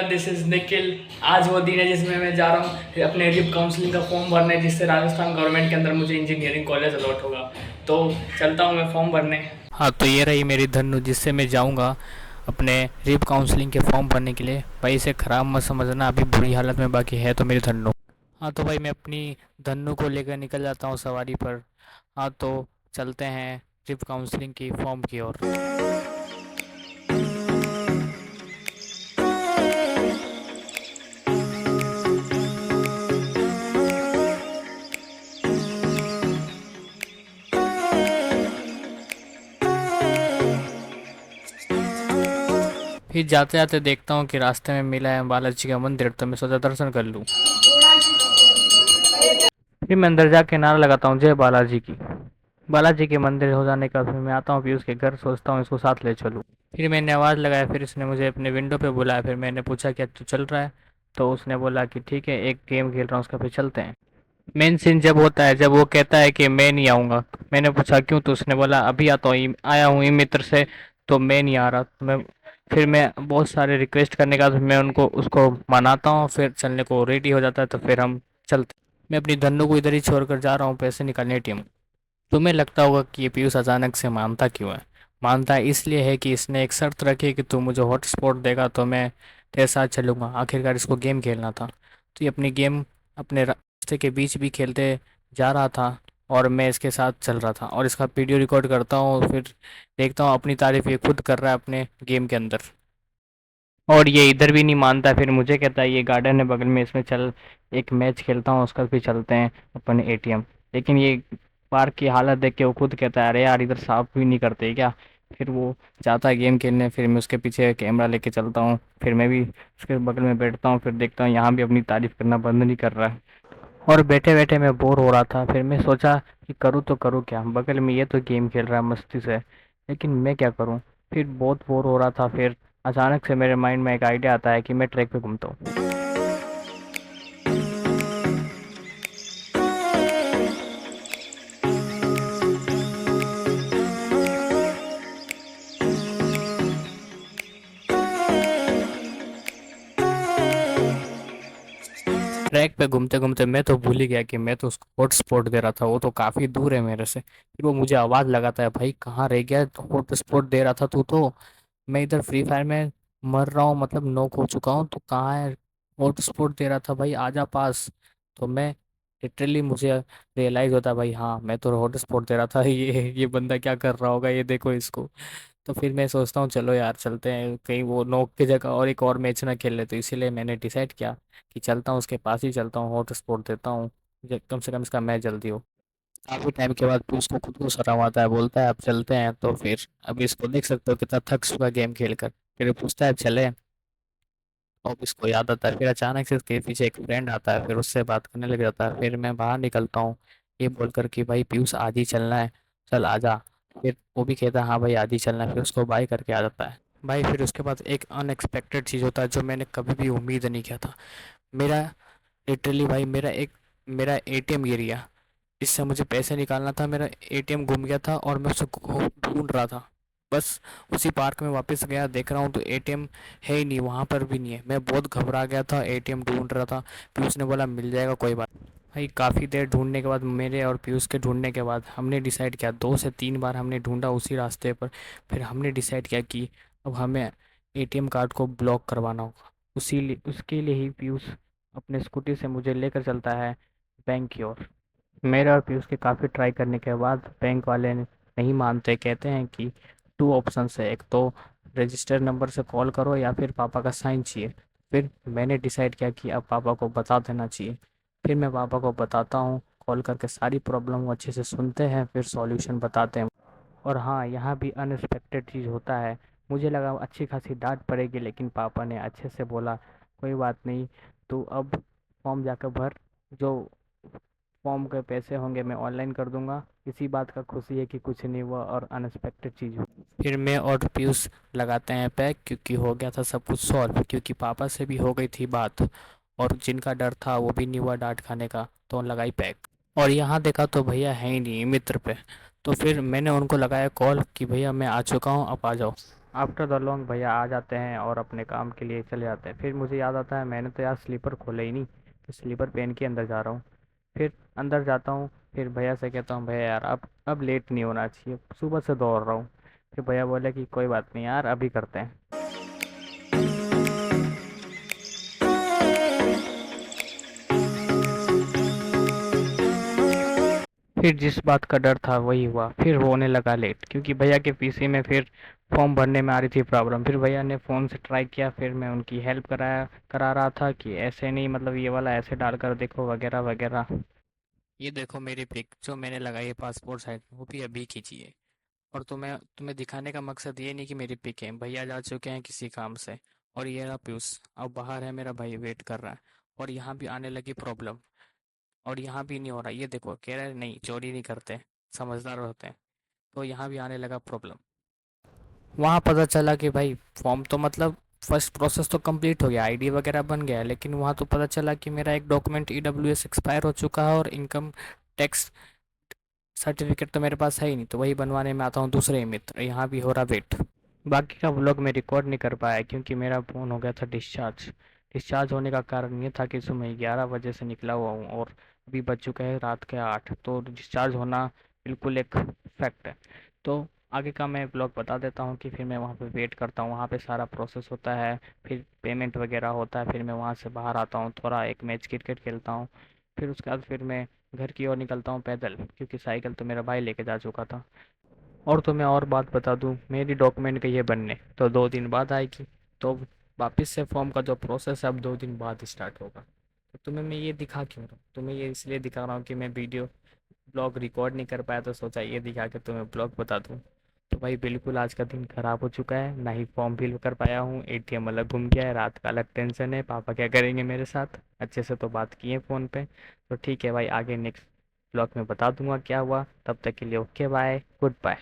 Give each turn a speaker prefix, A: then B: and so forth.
A: Everyone, this is Nikhil. आज वो दिन है जिसमें मैं जा रहा हूँ अपने रिप काउंसलिंग का फॉर्म भरने, जिससे राजस्थान गवर्नमेंट के अंदर मुझे इंजीनियरिंग कॉलेज अलॉट होगा। तो चलता हूँ मैं फॉर्म भरने।
B: हाँ, तो ये रही मेरी धन्नु जिससे मैं जाऊंगा अपने रिप काउंसलिंग के फॉर्म भरने के लिए। भाई इसे ख़राब मत समझना, अभी बुरी हालत में बाकी है तो मेरी धन्नु। हाँ तो भाई मैं अपनी धन्नु को लेकर निकल जाता हूँ सवारी पर। हाँ तो चलते हैं रिप काउंसलिंग की फॉर्म की ओर। फिर जाते जाते देखता हूँ कि रास्ते में मिला है बालाजी का मंदिर, तो मैं सोचा दर्शन कर लूँ। फिर मैं अंदर जाके नारा लगाता हूँ जय बालाजी की। बालाजी के मंदिर हो जाने का फिर मैं आता हूँ पीयूष के घर, सोचता हूँ इसको साथ ले चलूँ। फिर मैंने आवाज़ लगाया, फिर इसने मुझे अपने विंडो पे बुलाया। फिर मैंने पूछा क्या तू चल रहा है? तो उसने बोला कि ठीक है, एक गेम खेल रहा हूँ उसका, फिर चलते हैं। मेन सीन जब होता है जब वो कहता है कि मैं नहीं आऊँगा। मैंने पूछा क्यों? तो उसने बोला अभी आता हूँ, आया हूँ मित्र से, तो मैं नहीं आ रहा। तो मैं बहुत सारे रिक्वेस्ट करने का मैं उनको उसको मनाता हूँ, फिर चलने को रेडी हो जाता है, तो फिर हम चलते। मैं अपनी धन्नू को इधर ही छोड़कर जा रहा हूँ पैसे निकालने टीम। तुम्हें लगता होगा कि ये पीयूष अचानक से मानता क्यों है? मानता इसलिए है कि इसने एक शर्त रखी है कि तू मुझे हॉटस्पॉट देगा तो मैं तेरे साथ चलूंगा। आखिरकार इसको गेम खेलना था, तो ये अपनी गेम अपने रास्ते के बीच भी खेलते जा रहा था और मैं इसके साथ चल रहा था। और इसका वीडियो रिकॉर्ड करता हूँ, फिर देखता हूँ अपनी तारीफ ये खुद कर रहा है अपने गेम के अंदर। और ये इधर भी नहीं मानता, फिर मुझे कहता है ये गार्डन है बगल में, इसमें चल एक मैच खेलता हूँ उसका, फिर चलते हैं अपन एटीएम। लेकिन ये पार्क की हालत देख के वो खुद कहता है अरे यार इधर साफ भी नहीं करते क्या। फिर वो जाता है गेम खेलने, फिर मैं उसके पीछे कैमरा लेके चलता हूँ, फिर मैं भी उसके बगल में बैठता हूँ, फिर देखता हूँ यहाँ भी अपनी तारीफ करना बंद नहीं कर रहा है। और बैठे बैठे मैं बोर हो रहा था, फिर मैं सोचा कि करूँ तो करूँ क्या, बगल में ये तो गेम खेल रहा है मस्ती से, लेकिन मैं क्या करूँ। फिर बहुत बोर हो रहा था, फिर अचानक से मेरे माइंड में एक आइडिया आता है कि मैं ट्रैक पे घूमता हूँ। ट्रैक पे घूमते घूमते मैं तो भूल ही गया कि मैं तो उसको हॉटस्पॉट दे रहा था, वो तो काफ़ी दूर है मेरे से। फिर वो मुझे आवाज़ लगाता है भाई कहाँ रह गया, हॉटस्पॉट दे रहा था तू तो। मैं इधर फ्री फायर में मर रहा हूँ, मतलब नॉक हो चुका हूँ, तो कहाँ है? हॉटस्पॉट दे रहा था भाई, आजा पास। तो मैं लिटरली मुझे रियलाइज़ होता है भाई हाँ मैं तो हॉटस्पॉट दे रहा था, ये बंदा क्या कर रहा होगा, ये देखो इसको। तो फिर मैं सोचता हूँ चलो यार चलते हैं कहीं, वो नॉक की जगह और एक और मैच ना खेल ले। तो इसीलिए मैंने डिसाइड किया कि चलता हूँ उसके पास ही चलता हूँ, हॉटस्पॉट देता हूँ, कम से कम इसका मैच जल्दी हो। काफ़ी टाइम के बाद फिर उसको खुद को शर्म आता है, बोलता है अब चलते हैं। तो फिर अब इसको देख सकते हो कितना थक चुका गेम खेल कर। फिर पूछता है चले, और इसको याद आता है। फिर अचानक से उसके पीछे एक फ्रेंड आता है, फिर उससे बात करने लग जाता है। फिर मैं बाहर निकलता हूँ ये बोलकर कि भाई पीयूष आज ही चलना है, चल आजा। फिर वो भी कहता है हाँ भाई आज ही चलना है, फिर उसको बाय करके आ जाता है। भाई फिर उसके बाद एक अनएक्सपेक्टेड चीज़ होता है जो मैंने कभी भी उम्मीद नहीं किया था। मेरा लिटरली भाई मेरा एटीएम गिर गया। जिससे मुझे पैसे निकालना था, मेरा एटीएम गुम गया था और मैं उसको ढूंढ रहा था। बस उसी पार्क में वापस गया, देख रहा हूँ तो एटीएम है ही नहीं, वहाँ पर भी नहीं है। मैं बहुत घबरा गया था, एटीएम ढूंढ रहा था। पीयूष ने बोला मिल जाएगा कोई बात। भाई काफ़ी देर ढूंढने के बाद, मेरे और पीयूष के ढूंढने के बाद, हमने डिसाइड किया, 2 से 3 बार हमने ढूंढा उसी रास्ते पर। फिर हमने डिसाइड किया कि अब हमें एटीएम कार्ड को ब्लॉक करवाना होगा। उसके लिए ही पीयूष अपने स्कूटी से मुझे लेकर चलता है बैंक की ओर। मेरे और पीयूष के काफ़ी ट्राई करने के बाद बैंक वाले नहीं मानते, कहते हैं कि 2 ऑप्शन है, एक तो रजिस्टर नंबर से कॉल करो या फिर पापा का साइन चाहिए। फिर मैंने डिसाइड किया कि अब पापा को बता देना चाहिए। फिर मैं पापा को बताता हूँ, कॉल करके सारी प्रॉब्लम वो अच्छे से सुनते हैं, फिर सॉल्यूशन बताते हैं। और हाँ यहाँ भी अनएक्सपेक्टेड चीज़ होता है। मुझे लगा अच्छी खासी डांट पड़ेगी, लेकिन पापा ने अच्छे से बोला कोई बात नहीं, तो अब फॉर्म जाकर भर, जो फॉर्म के पैसे होंगे मैं ऑनलाइन कर दूंगा। इसी बात का खुशी है कि कुछ नहीं हुआ और अनएक्सपेक्टेड चीज़ हुई। फिर मैं और पीयूष लगाते हैं पैक, क्योंकि हो गया था सब कुछ सॉल्व, क्योंकि पापा से भी हो गई थी बात और जिनका डर था वो भी नहीं हुआ डांट खाने का, तो लगाई पैक। और यहाँ देखा तो भैया है ही नहीं मित्र पे। तो फिर मैंने उनको लगाया कॉल कि भैया मैं आ चुका हूँ, आप आ जाओ। आफ्टर द लॉन्ग भैया आ जाते हैं और अपने काम के लिए चले जाते हैं। फिर मुझे याद आता है मैंने तो यार स्लीपर खोला ही नहीं, तो स्लीपर पहन के अंदर जा रहा हूँ। फिर अंदर जाता हूँ, फिर भैया से कहता हूँ भैया यार अब लेट नहीं होना चाहिए, सुबह से दौड़ रहा हूँ। फिर भैया बोले कि कोई बात नहीं यार, अभी करते हैं। फिर जिस बात का डर था वही हुआ, फिर होने लगा लेट, क्योंकि भैया के पीसी में फिर फॉर्म भरने में आ रही थी प्रॉब्लम। फिर भैया ने फ़ोन से ट्राई किया, फिर मैं उनकी हेल्प करा रहा था कि ऐसे नहीं, मतलब ये वाला ऐसे डालकर देखो वगैरह वगैरह। ये देखो मेरी पिक जो मैंने लगाई है पासपोर्ट साइज में, वो भी अभी खींची है। और तुम्हें तुम्हें दिखाने का मकसद ये नहीं कि मेरी पिक है, भैया जा चुके हैं किसी काम से। और ये रहा पीयूष, अब बाहर है मेरा भाई, वेट कर रहा है। और यहाँ भी आने लगी प्रॉब्लम, और यहाँ भी नहीं हो रहा। ये देखो कह रहे हैं, नहीं चोरी नहीं करते, समझदार होते हैं। तो यहाँ भी आने लगा प्रॉब्लम। वहाँ पता चला कि भाई फॉर्म तो मतलब फर्स्ट प्रोसेस तो कंप्लीट हो गया, आईडी वगैरह बन गया है, लेकिन वहाँ तो पता चला कि मेरा एक डॉक्यूमेंट ईडब्ल्यूएस एक्सपायर हो चुका है और इनकम टैक्स सर्टिफिकेट तो मेरे पास है ही नहीं। तो वही बनवाने में आता हूँ दूसरे ही मित्र, यहाँ भी हो रहा वेट। बाकी का व्लॉग मैं रिकॉर्ड नहीं कर पाया क्योंकि मेरा फ़ोन हो गया था डिस्चार्ज। डिस्चार्ज होने का कारण ये था कि सुबह 11 बजे से निकला हुआ हूँ और अभी बज चुका है रात के 8, तो डिस्चार्ज होना बिल्कुल एक फैक्ट है। तो आगे का मैं ब्लॉग बता देता हूँ कि फिर मैं वहाँ पे वेट करता हूँ, वहाँ पे सारा प्रोसेस होता है, फिर पेमेंट वगैरह होता है, फिर मैं वहाँ से बाहर आता हूँ, थोड़ा एक मैच क्रिकेट खेलता हूँ। फिर उसके बाद फिर मैं घर की ओर निकलता हूँ पैदल, क्योंकि साइकिल तो मेरा भाई लेके जा चुका था। और तुम्हें और बात बता दूँ, मेरी डॉक्यूमेंट गई है बनने, तो 2 दिन बाद आएगी। तो वापस से फॉर्म का जो प्रोसेस है अब 2 दिन बाद स्टार्ट होगा। तो तुम्हें मैं ये दिखा क्यों रहा हूँ, तुम्हें ये इसलिए दिखा रहा हूँ कि मैं वीडियो ब्लॉग रिकॉर्ड नहीं कर पाया, तो सोचा ये दिखा के तुम्हें ब्लॉग बता दूँ। तो भाई बिल्कुल आज का दिन खराब हो चुका है, ना ही फॉर्म फिल कर पाया हूँ, एटीएम अलग घूम गया है, रात का अलग टेंशन है, पापा क्या करेंगे मेरे साथ। अच्छे से तो बात किए फ़ोन पे। तो ठीक है भाई, आगे नेक्स्ट ब्लॉग में बता दूंगा क्या हुआ। तब तक के लिए ओके बाय, गुड बाय।